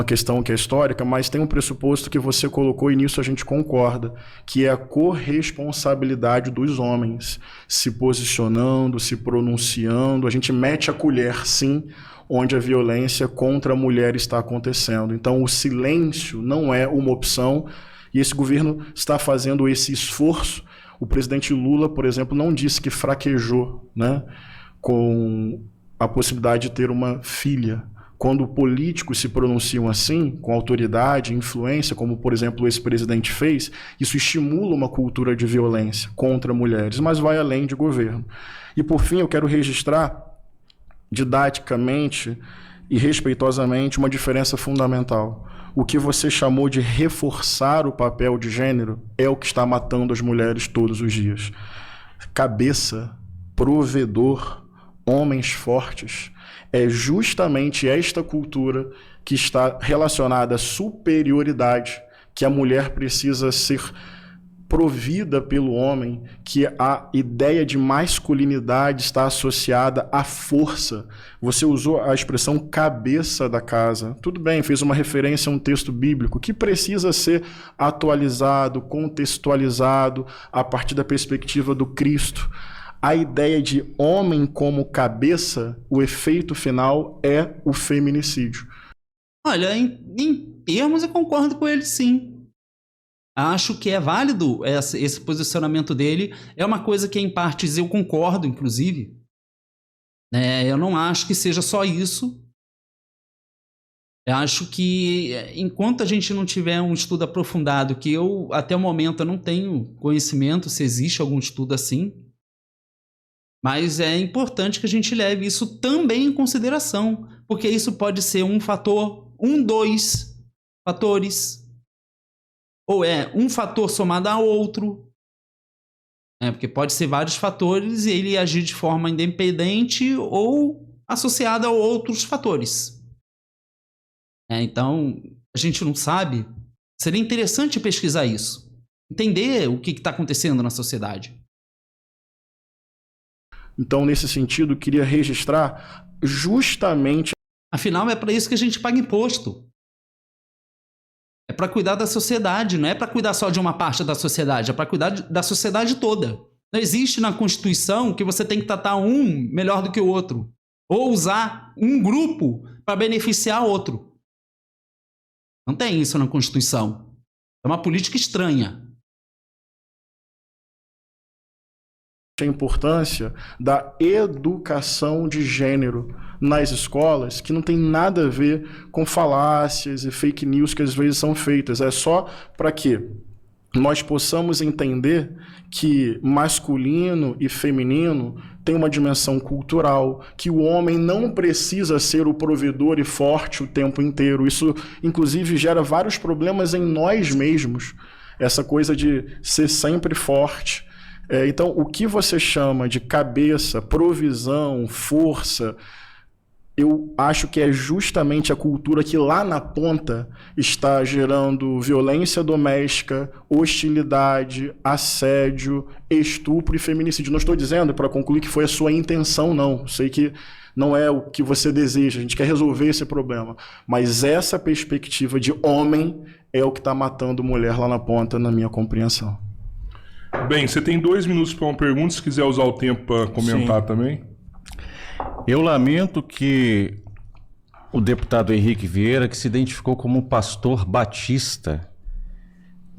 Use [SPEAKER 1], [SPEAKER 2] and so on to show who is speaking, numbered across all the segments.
[SPEAKER 1] uma questão que é histórica, mas tem um pressuposto que você colocou e nisso a gente concorda, que é a corresponsabilidade dos homens, se posicionando, se pronunciando. A gente mete a colher, sim, onde a violência contra a mulher está acontecendo. Então, o silêncio não é uma opção e esse governo está fazendo esse esforço. O presidente Lula, por exemplo, não disse que fraquejou, né, com a possibilidade de ter uma filha. Quando políticos se pronunciam assim, com autoridade, influência, como, por exemplo, o ex-presidente fez, isso estimula uma cultura de violência contra mulheres, mas vai além de governo. E, por fim, eu quero registrar, didaticamente e respeitosamente, uma diferença fundamental. O que você chamou de reforçar o papel de gênero é o que está matando as mulheres todos os dias. Cabeça, provedor, homens fortes. É justamente esta cultura que está relacionada à superioridade, que a mulher precisa ser provida pelo homem, que a ideia de masculinidade está associada à força. Você usou a expressão cabeça da casa. Tudo bem, fez uma referência a um texto bíblico que precisa ser atualizado, contextualizado a partir da perspectiva do Cristo. A ideia de homem como cabeça, o efeito final é o feminicídio.
[SPEAKER 2] Olha, em termos eu concordo com ele, sim. Acho que é válido esse posicionamento dele. É uma coisa que, em partes, eu concordo, inclusive. Eu não acho que seja só isso. Eu acho que, enquanto a gente não tiver um estudo aprofundado, que eu, até o momento, eu não tenho conhecimento se existe algum estudo assim, mas é importante que a gente leve isso também em consideração, porque isso pode ser um fator, dois fatores, ou é um fator somado a outro, porque pode ser vários fatores e ele agir de forma independente ou associado a outros fatores. Então, a gente não sabe. Seria interessante pesquisar isso, entender o que está acontecendo na sociedade.
[SPEAKER 1] Então, nesse sentido, queria registrar justamente...
[SPEAKER 2] Afinal, é para isso que a gente paga imposto. É para cuidar da sociedade, não é para cuidar só de uma parte da sociedade, é para cuidar da sociedade toda. Não existe na Constituição que você tem que tratar um melhor do que o outro, ou usar um grupo para beneficiar outro. Não tem isso na Constituição. É uma política estranha.
[SPEAKER 1] A importância da educação de gênero nas escolas, que não tem nada a ver com falácias e fake news que às vezes são feitas. É só para que nós possamos entender que masculino e feminino tem uma dimensão cultural, que o homem não precisa ser o provedor e forte o tempo inteiro. Isso, inclusive, gera vários problemas em nós mesmos. Essa coisa de ser sempre forte. Então, o que você chama de cabeça, provisão, força, eu acho que é justamente a cultura que lá na ponta está gerando violência doméstica, hostilidade, assédio, estupro e feminicídio. Não estou dizendo, para concluir, que foi a sua intenção, não. Sei que não é o que você deseja, a gente quer resolver esse problema. Mas essa perspectiva de homem é o que está matando mulher lá na ponta, na minha compreensão.
[SPEAKER 3] Bem, você tem 2 minutos para uma pergunta, se quiser usar o tempo para comentar. Sim. Também.
[SPEAKER 4] Eu lamento que o deputado Henrique Vieira, que se identificou como pastor batista,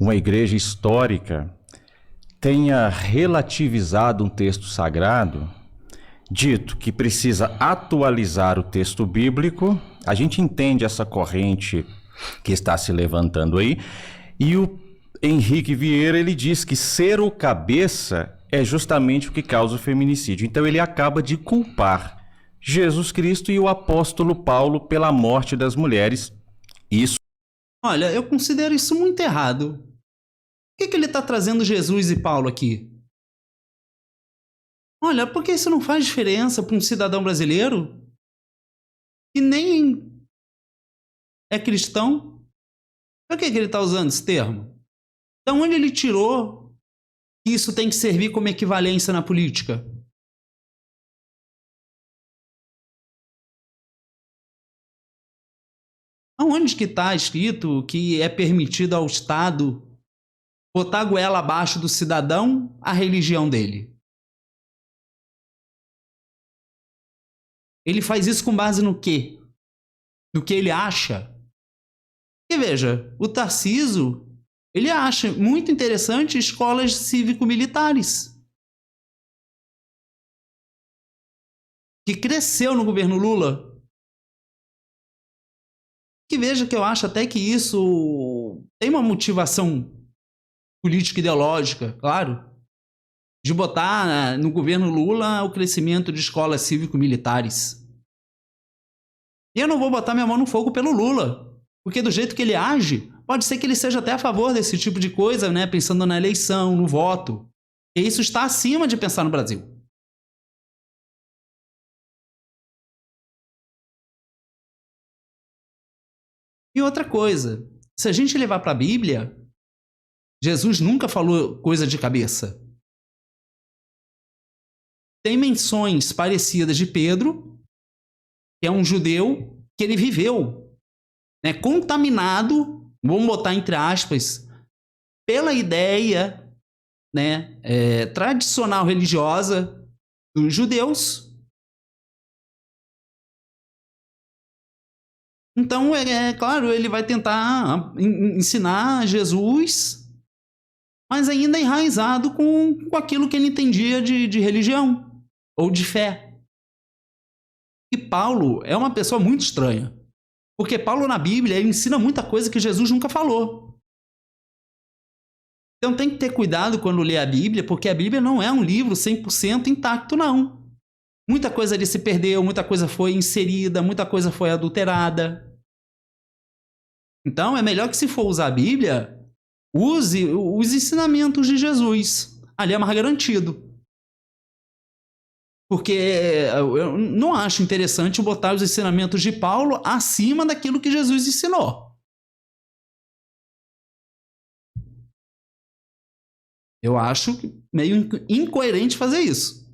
[SPEAKER 4] uma igreja histórica, tenha relativizado um texto sagrado, dito que precisa atualizar o texto bíblico. A gente entende essa corrente que está se levantando aí, e o Henrique Vieira, ele diz que ser o cabeça é justamente o que causa o feminicídio. Então ele acaba de culpar Jesus Cristo e o apóstolo Paulo pela morte das mulheres. Isso.
[SPEAKER 2] Olha, eu considero isso muito errado. Por que ele está trazendo Jesus e Paulo aqui? Olha, porque isso não faz diferença para um cidadão brasileiro que nem é cristão. Por que ele está usando esse termo? Da onde ele tirou que isso tem que servir como equivalência na política? Aonde que está escrito que é permitido ao Estado botar a goela abaixo do cidadão a religião dele? Ele faz isso com base no quê? No que ele acha? E veja, o Tarcísio, ele acha muito interessante escolas cívico-militares. Que cresceu no governo Lula. Que veja que eu acho até que isso tem uma motivação política ideológica, claro, de botar no governo Lula o crescimento de escolas cívico-militares. E eu não vou botar minha mão no fogo pelo Lula, porque do jeito que ele age, pode ser que ele seja até a favor desse tipo de coisa, né? Pensando na eleição, no voto. E isso está acima de pensar no Brasil. E outra coisa, se a gente levar para a Bíblia, Jesus nunca falou coisa de cabeça. Tem menções parecidas de Pedro, que é um judeu que ele viveu, né, contaminado, vamos botar entre aspas, pela ideia, né, tradicional religiosa dos judeus. Então, claro, ele vai tentar ensinar Jesus, mas ainda enraizado com aquilo que ele entendia de religião ou de fé. E Paulo é uma pessoa muito estranha, porque Paulo na Bíblia ele ensina muita coisa que Jesus nunca falou. Então tem que ter cuidado quando lê a Bíblia, porque a Bíblia não é um livro 100% intacto, não. Muita coisa ali se perdeu, muita coisa foi inserida, muita coisa foi adulterada. Então, é melhor que se for usar a Bíblia, use os ensinamentos de Jesus. Ali é mais garantido. Porque eu não acho interessante botar os ensinamentos de Paulo acima daquilo que Jesus ensinou. Eu acho meio incoerente fazer isso.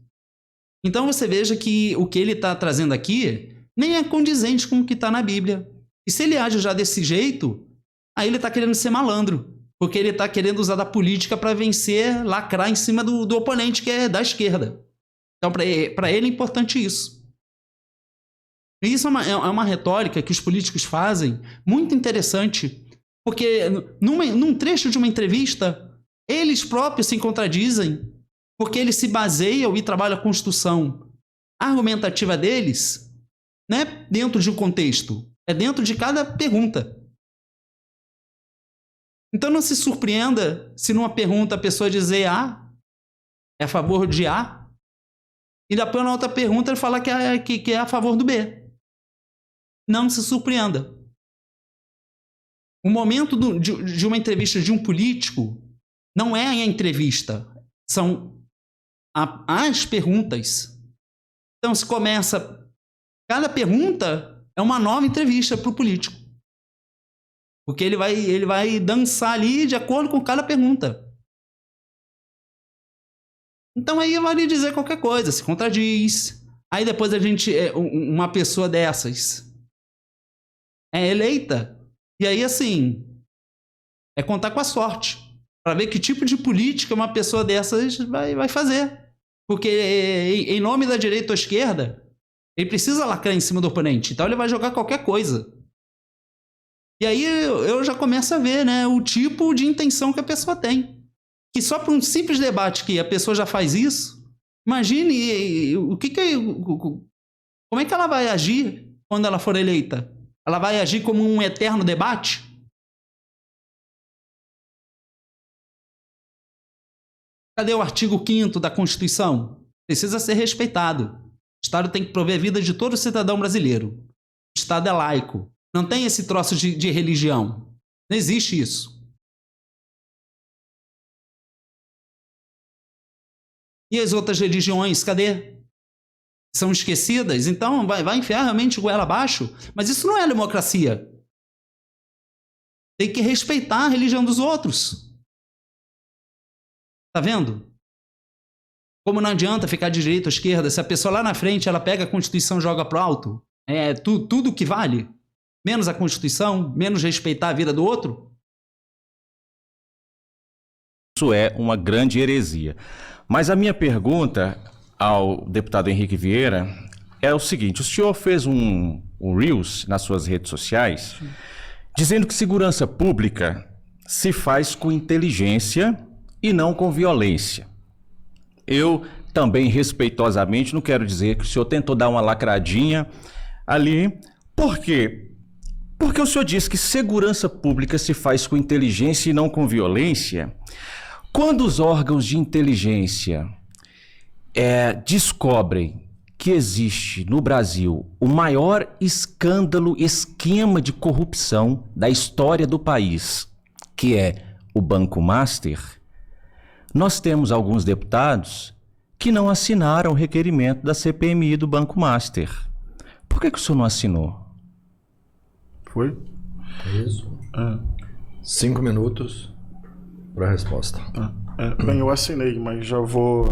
[SPEAKER 2] Então você veja que o que ele está trazendo aqui nem é condizente com o que está na Bíblia. E se ele age já desse jeito, aí ele está querendo ser malandro. Porque ele está querendo usar da política para vencer, lacrar em cima do oponente que é da esquerda. Então, para ele é importante isso. E isso é uma retórica que os políticos fazem muito interessante. Porque num trecho de uma entrevista, eles próprios se contradizem. Porque eles se baseiam e trabalham a construção argumentativa deles, né, dentro de um contexto. É dentro de cada pergunta. Então não se surpreenda se numa pergunta a pessoa dizer A, é a favor de A, e depois na outra pergunta ele falar que é a favor do B. Não se surpreenda. O momento de uma entrevista de um político não é a entrevista, são as perguntas. Então se começa, cada pergunta é uma nova entrevista para o político. Porque ele vai dançar ali de acordo com cada pergunta. Então aí vale dizer qualquer coisa, se contradiz. Aí depois uma pessoa dessas é eleita, e aí assim, é contar com a sorte, para ver que tipo de política uma pessoa dessas vai fazer. Porque em nome da direita ou esquerda, ele precisa lacrar em cima do oponente, então ele vai jogar qualquer coisa. E aí eu já começo a ver, né, o tipo de intenção que a pessoa tem. Que só por um simples debate que a pessoa já faz isso, imagine como é que ela vai agir quando ela for eleita? Ela vai agir como um eterno debate? Cadê o artigo 5º da Constituição? Precisa ser respeitado. O Estado tem que prover a vida de todo cidadão brasileiro. O Estado é laico. Não tem esse troço de religião. Não existe isso. E as outras religiões, cadê? São esquecidas? Então vai enfiar realmente goela abaixo? Mas isso não é democracia. Tem que respeitar a religião dos outros. Tá vendo? Como não adianta ficar de direita ou esquerda, se a pessoa lá na frente ela pega a Constituição e joga pro alto, é tudo que vale. Menos a Constituição? Menos respeitar a vida do outro?
[SPEAKER 4] Isso é uma grande heresia. Mas a minha pergunta ao deputado Henrique Vieira é o seguinte: o senhor fez um Reels nas suas redes sociais dizendo que segurança pública se faz com inteligência e não com violência. Eu também, respeitosamente, não quero dizer que o senhor tentou dar uma lacradinha ali. Por quê? Porque o senhor disse que segurança pública se faz com inteligência e não com violência. Quando os órgãos de inteligência descobrem que existe no Brasil o maior esquema de corrupção da história do país, que é o Banco Master, nós temos alguns deputados que não assinaram o requerimento da CPMI do Banco Master. Por que o senhor não assinou?
[SPEAKER 1] Foi?
[SPEAKER 5] Isso. 5 minutos para a resposta.
[SPEAKER 1] Bem, eu assinei, mas já vou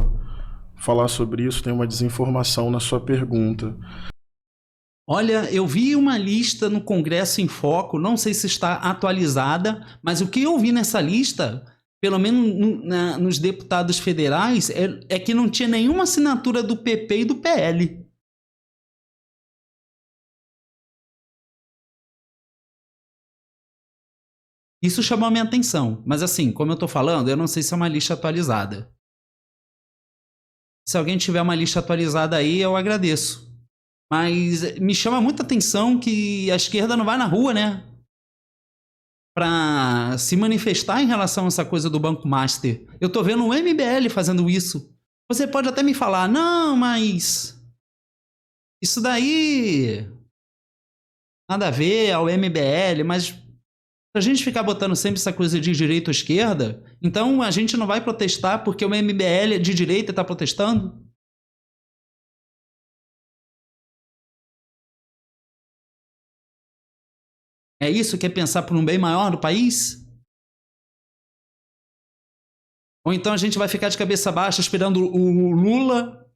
[SPEAKER 1] falar sobre isso. Tem uma desinformação na sua pergunta.
[SPEAKER 2] Olha, eu vi uma lista no Congresso em Foco, não sei se está atualizada, mas o que eu vi nessa lista, pelo menos nos deputados federais, é que não tinha nenhuma assinatura do PP e do PL. Isso chamou a minha atenção, mas assim, como eu estou falando, eu não sei se é uma lista atualizada. Se alguém tiver uma lista atualizada aí, eu agradeço. Mas me chama muita atenção que a esquerda não vai na rua, né? Para se manifestar em relação a essa coisa do Banco Master. Eu tô vendo o MBL fazendo isso. Você pode até me falar, não, mas isso daí nada a ver ao MBL, mas se a gente ficar botando sempre essa coisa de direita ou esquerda, então a gente não vai protestar porque o MBL é de direita e está protestando? É isso que é pensar por um bem maior do país? Ou então a gente vai ficar de cabeça baixa esperando o Lula,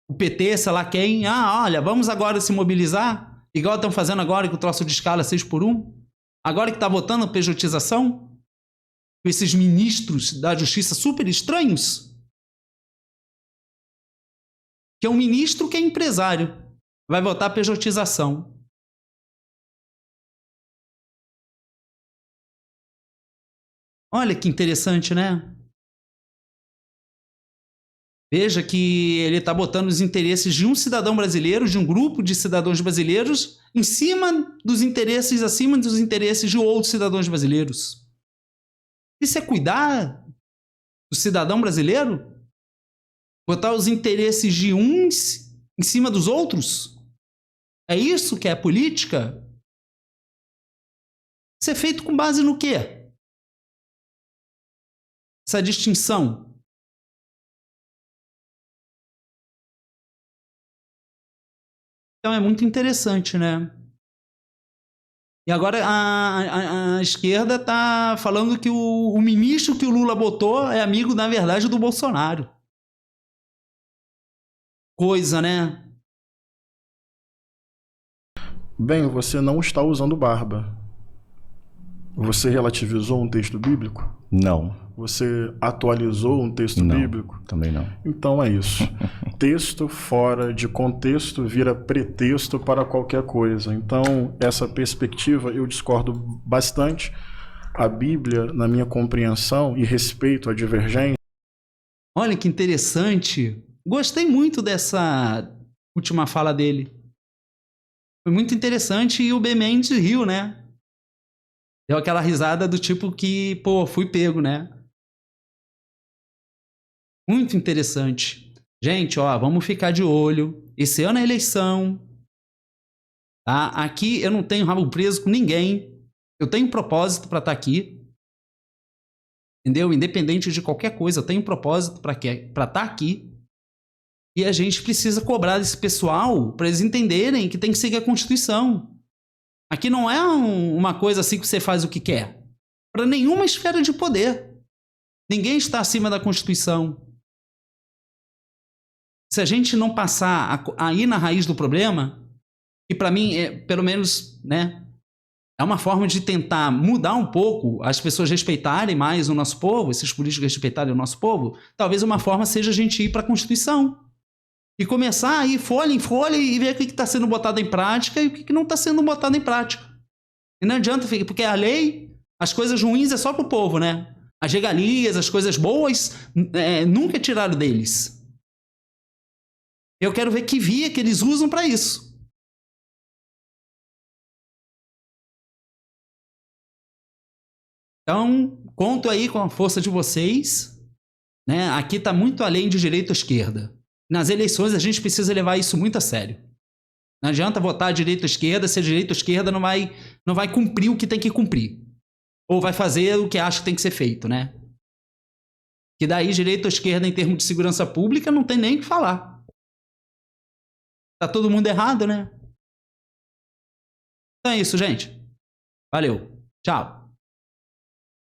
[SPEAKER 2] o PT, sei lá quem. Olha, vamos agora se mobilizar, igual estão fazendo agora com o troço de escala 6x1. Agora que está votando pejotização, com esses ministros da justiça super estranhos, que é um ministro que é empresário, vai votar pejotização. Olha que interessante, né? Veja que ele está botando os interesses de um cidadão brasileiro, de um grupo de cidadãos brasileiros, em cima dos interesses, acima dos interesses de outros cidadãos brasileiros. Isso é cuidar do cidadão brasileiro? Botar os interesses de uns em cima dos outros? É isso que é a política? Isso é feito com base no quê? Essa distinção. Então é muito interessante, né? E agora a esquerda está falando que o ministro que o Lula botou é amigo, na verdade, do Bolsonaro. Coisa, né?
[SPEAKER 1] Bem, você não está usando barba. Você relativizou um texto bíblico?
[SPEAKER 4] Não.
[SPEAKER 1] Você atualizou um texto
[SPEAKER 4] Não,
[SPEAKER 1] bíblico?
[SPEAKER 4] também não.
[SPEAKER 1] Então é isso. Texto fora de contexto vira pretexto para qualquer coisa. Então, essa perspectiva eu discordo bastante. A Bíblia, na minha compreensão e respeito à divergência...
[SPEAKER 2] Olha que interessante. Gostei muito dessa última fala dele. Foi muito interessante e o B. Mendes riu, né? Deu aquela risada do tipo que, pô, fui pego, né? Muito interessante. Gente, ó, vamos ficar de olho. Esse ano é eleição. Tá? Aqui eu não tenho rabo preso com ninguém. Eu tenho propósito para estar aqui. Entendeu? Independente de qualquer coisa, eu tenho propósito para estar aqui. E a gente precisa cobrar desse pessoal para eles entenderem que tem que seguir a Constituição. Aqui não é uma coisa assim que você faz o que quer. Para nenhuma esfera de poder. Ninguém está acima da Constituição. Se a gente não passar a ir na raiz do problema, e para mim, pelo menos, né, É uma forma de tentar mudar um pouco, as pessoas respeitarem mais o nosso povo, esses políticos respeitarem o nosso povo. Talvez uma forma seja a gente ir para a Constituição e começar a ir folha em folha e ver o que está sendo botado em prática e o que não está sendo botado em prática. E não adianta, porque a lei, as coisas ruins é só para o povo, né? As regalias, as coisas boas, nunca é tirado deles. Eu quero ver que via que eles usam para isso. Então, conto aí com a força de vocês, né? Aqui está muito além de direita ou esquerda. Nas eleições a gente precisa levar isso muito a sério. Não adianta votar direita ou esquerda se a direita ou esquerda não vai cumprir o que tem que cumprir. Ou vai fazer o que acha que tem que ser feito, né? Que daí direita ou esquerda em termos de segurança pública não tem nem o que falar. Tá todo mundo errado, né? Então é isso, gente. Valeu. Tchau.